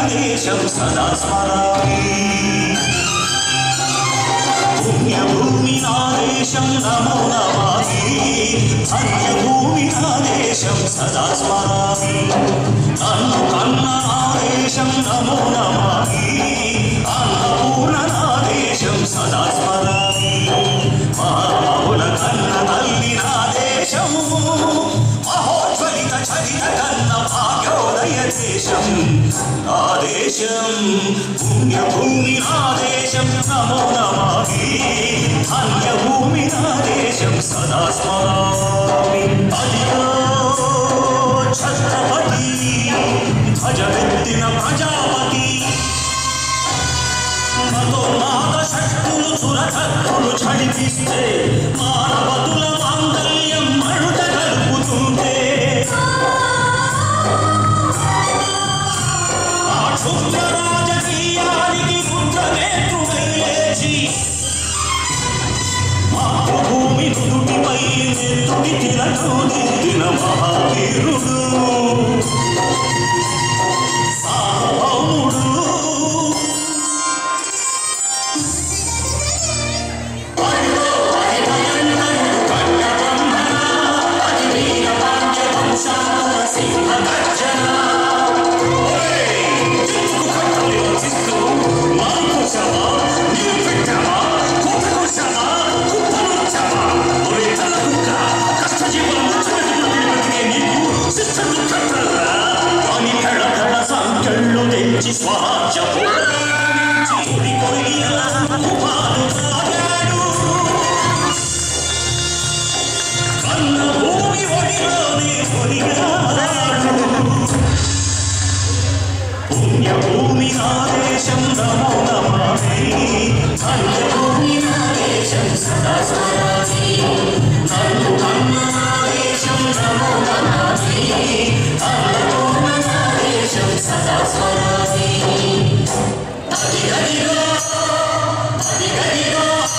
దేశం సదా స్మరామి పుణ్యభూమి నా దేశం నమో నమామి ధన్యభూమి నా దేశం సదా స్మరామి నన్ను కన్న నా దేశం నమో నమామి అన్నపూర్ణ నా దేశం సదా స్మరామి మహామహుల కన్న తల్లి నా దేశం మహోజ్వలిత చరిత కన్న భాగ్యోదయ దేశం నా దేశం పుణ్యభూమి నా దేశం నమో నమామి ధన్యభూమి నా దేశం సదా స్మరామి అదిగో ఛత్రపతి ధ్వజమెత్తిన ప్రజాపతి మతోన్మాద శక్తులు చురకత్తులు ఝడిపిస్తే మానవతుల మాంగళ్యం మరుట కలుపుతుంటే ఆ క్షుద్ర రాజకీయానికి రుద్రనేత్రుడై లేచి మాతృభూమి నుదుటిపై నెత్తుడి తిలకం దిద్దిన మహావీరుడు సార్వభౌముడు పుణ్యభూమి నా దేశం నమో నమామి ధన్యభూమి నా దేశం సదా స్మరామి నన్ను కన్న నా దేశం నమో నమామి అన్నపూర్ణ నా దేశం సదా స్మరామి అదిగదిగో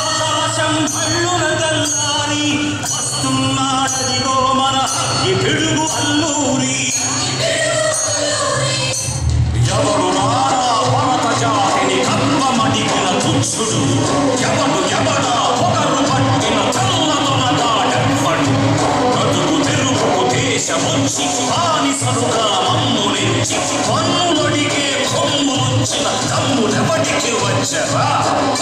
ఆకాశం భళ్ళున గల్లారి వస్తున్నాడదిగో మన అగ్గి పిడుగు అల్లూరి ఎవడు నారా భరత జాతిని కర్మమడిగిన తుచ్చుడు ఎవడా పొగరు పట్టిన చల్లదొనగాడెవ్వడు బ్రతుకు తెరువుకు దేశమొచ్చి బానిసలుగా మమ్మునించి పన్నులడిగే కొమ్ము వచ్చిన తమ్ముడెవడికి వచ్చరా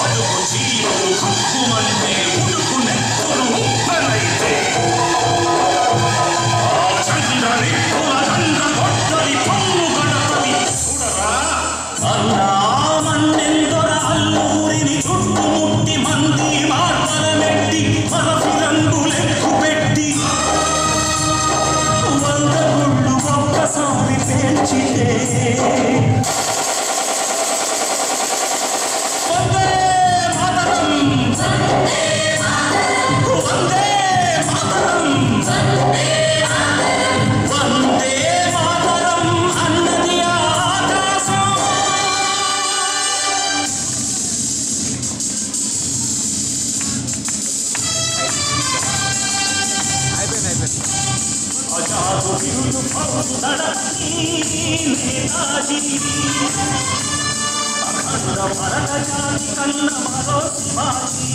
అడుగు జీవులు హక్కుమంటే ఉడుకు నెత్తులు ఉప్పెనైతే అన్నామన్నెందొర అల్లూరిని చుట్టుముట్టి మంది మార్తలమెట్టి మరఫిరంగులెక్కు పెట్టి 100 గుళ్ళు ఒక్కసారి పేల్చితే వందే మాతరం వందే మాతరం వందే మాతరం అన్నది ఆకాశం అజాదు విరుదు భౌతు దడని నేతాజీ అఖండ భరత జాతి కన్న మరో శివాజీ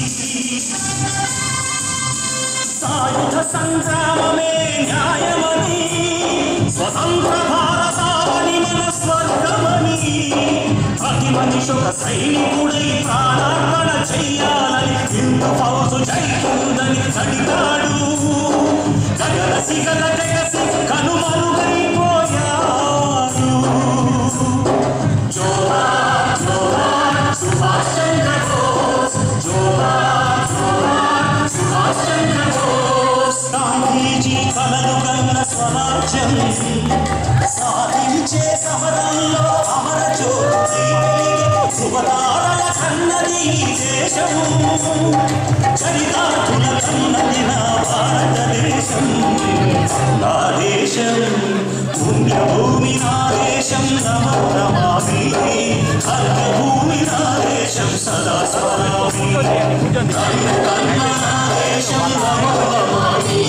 సాయుధ సంగ్రామమే న్యాయమని స్వతంత్ర భారతావని మన స్వర్గమని ప్రతి మనిషొక సైనికుడై ప్రాణార్పణ చెయ్యాలని హిందూ ఫౌజు జైతుందని చడిగాడు గగన సిగల జగసి కనుమరుగైపోయాడు జోహార్ జోహార్ సుభాష్ చంద్ర బోస్ జోహార్ జోహార్ సుభాష్ చంద్ర బోస్ గాంధీజీ కలలు కన్న స్వరాజ్యం సాధించే సమరంలో అమర జ్యోతి శుభతారల కన్నది ఈ దేశం చరితార్థుల కన్నది నా భారతదేశం నా దేశం పుణ్యభూమి నా దేశం నమో నమామి ధన్యభూమి నా దేశం సదా స్మరామి నన్ను కన్న నా దేశం నమో నమామి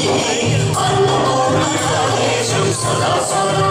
అన్నపూర్ణ నా దేశం సదా స్మరామి